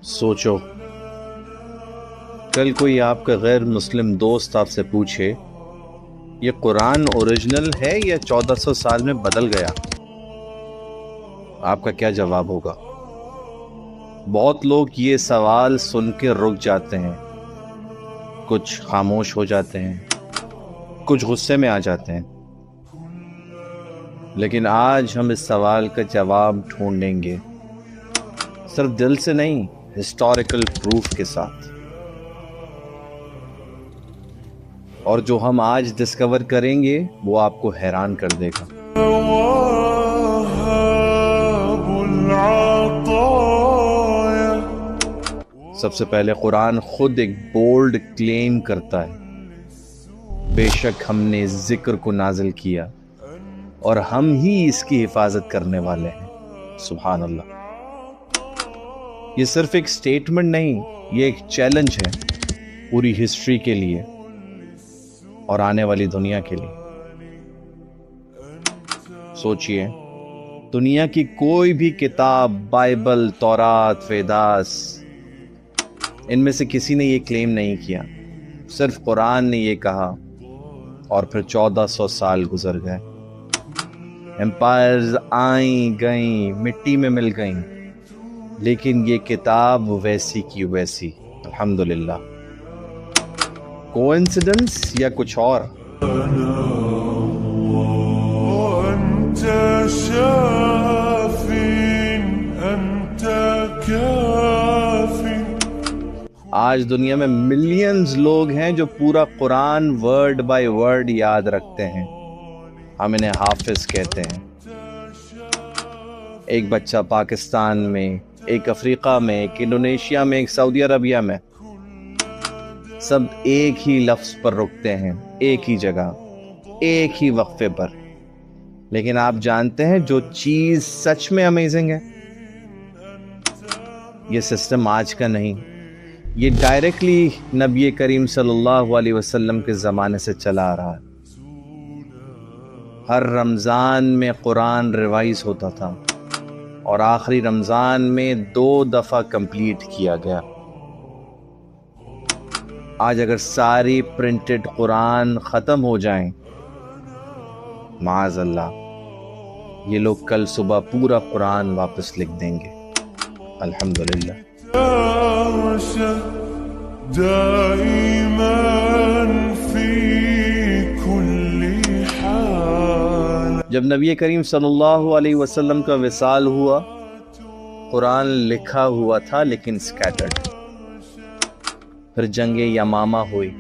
سوچو، کل کوئی آپ کا غیر مسلم دوست آپ سے پوچھے یہ قرآن اوریجنل ہے یا 1400 سال میں بدل گیا، آپ کا کیا جواب ہوگا؟ بہت لوگ یہ سوال سن کے رک جاتے ہیں، کچھ خاموش ہو جاتے ہیں، کچھ غصے میں آ جاتے ہیں، لیکن آج ہم اس سوال کا جواب ڈھونڈیں گے، صرف دل سے نہیں، ہسٹوریکل پروف کے ساتھ۔ اور جو ہم آج ڈسکور کریں گے وہ آپ کو حیران کر دے گا۔ سب سے پہلے قرآن خود ایک بولڈ کلیم کرتا ہے، بے شک ہم نے اس ذکر کو نازل کیا اور ہم ہی اس کی حفاظت کرنے والے ہیں۔ سبحان اللہ۔ یہ صرف ایک سٹیٹمنٹ نہیں، یہ ایک چیلنج ہے پوری ہسٹری کے لیے اور آنے والی دنیا کے لیے۔ سوچئے، دنیا کی کوئی بھی کتاب، بائبل، تورات، ویداس، ان میں سے کسی نے یہ کلیم نہیں کیا، صرف قرآن نے یہ کہا، اور پھر 1400 سال گزر گئے، امپائرز آئیں گئیں، مٹی میں مل گئیں، لیکن یہ کتاب ویسی کی ویسی۔ الحمدللہ۔ کوئنسیڈنس یا کچھ اور؟ آج دنیا میں ملینز لوگ ہیں جو پورا قرآن ورڈ بائی ورڈ یاد رکھتے ہیں، ہم انہیں حافظ کہتے ہیں۔ ایک بچہ پاکستان میں، ایک افریقہ میں، ایک انڈونیشیا میں، ایک سعودی عربیہ میں، سب ایک ہی لفظ پر رکتے ہیں، ایک ہی جگہ، ایک ہی وقفے پر۔ لیکن آپ جانتے ہیں جو چیز سچ میں امیزنگ ہے، یہ سسٹم آج کا نہیں، یہ ڈائریکٹلی نبی کریم صلی اللہ علیہ وسلم کے زمانے سے چلا آ رہا ہے۔ ہر رمضان میں قرآن ریوائز ہوتا تھا اور آخری رمضان میں 2 دفعہ کمپلیٹ کیا گیا۔ آج اگر ساری پرنٹڈ قرآن ختم ہو جائیں، معاذ اللہ، یہ لوگ کل صبح پورا قرآن واپس لکھ دیں گے۔ الحمدللہ۔ جب نبی کریم صلی اللہ علیہ وسلم کا وصال ہوا، قرآن لکھا ہوا تھا لیکن سکیٹرڈ۔ پھر جنگ یمامہ ہوئی،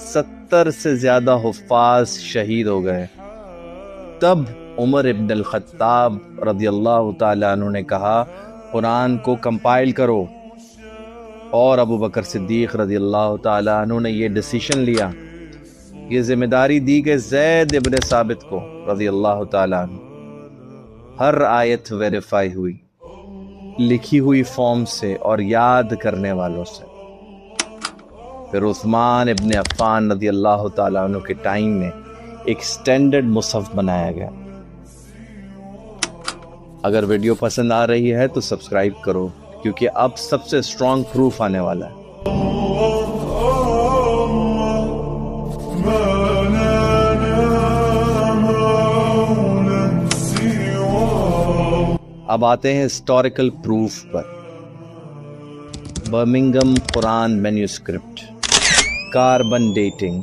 70 سے زیادہ حفاظ شہید ہو گئے۔ تب عمر ابن الخطاب رضی اللہ تعالیٰ عنہ نے کہا قرآن کو کمپائل کرو، اور ابو بکر صدیق رضی اللہ تعالیٰ عنہ نے یہ ڈیسیشن لیا، یہ ذمہ داری دی گئی زید ابن ثابت کو رضی اللہ تعالیٰ عنہ۔ ہر آیت ویریفائی ہوئی، لکھی ہوئی فارم سے اور یاد کرنے والوں سے۔ پھر عثمان ابن عفان رضی اللہ تعالیٰ عنہ کے ٹائم میں ایک سٹینڈرڈ مصحف بنایا گیا۔ اگر ویڈیو پسند آ رہی ہے تو سبسکرائب کرو، کیونکہ اب سب سے اسٹرانگ پروف آنے والا ہے۔ اب آتے ہیں ہسٹوریکل پروف پر۔ برمنگم قرآن مینیوسکرپٹ، کاربن ڈیٹنگ،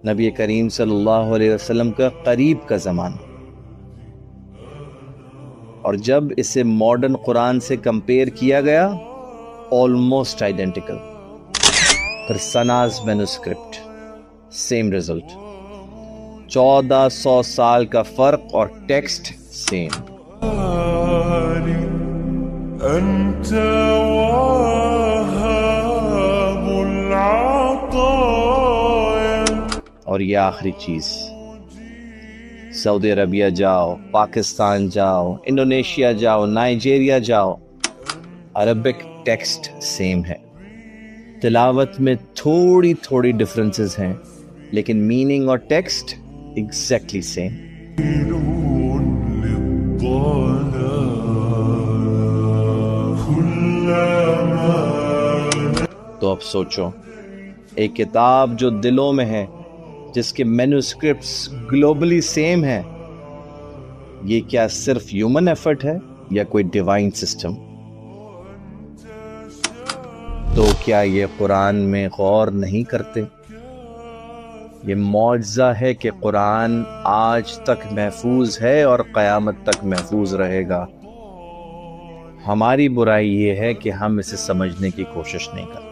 نبی کریم صلی اللہ علیہ وسلم کا قریب کا زمانہ، اور جب اسے ماڈرن قرآن سے کمپیئر کیا گیا، آلموسٹ آئیڈینٹیکل۔ پھر سناز مینوسکرپٹ، سیم رزلٹ، 1400 سال کا فرق اور ٹیکسٹ سیم۔ اور یہ آخری چیز، سعودی عربیہ جاؤ، پاکستان جاؤ، انڈونیشیا جاؤ، نائجیریا جاؤ، عربک ٹیکسٹ سیم ہے۔ تلاوت میں تھوڑی ڈفرنسز ہیں، لیکن میننگ اور ٹیکسٹ exactly same. تو اب سوچو، ایک کتاب جو دلوں میں ہے، جس کے مینوسکرپٹس گلوبلی سیم ہیں، یہ کیا صرف ہیومن ایفرٹ ہے یا کوئی ڈیوائن سسٹم؟ تو کیا یہ قرآن میں غور نہیں کرتے؟ یہ معجزہ ہے کہ قرآن آج تک محفوظ ہے اور قیامت تک محفوظ رہے گا۔ ہماری برائی یہ ہے کہ ہم اسے سمجھنے کی کوشش نہیں کرتے۔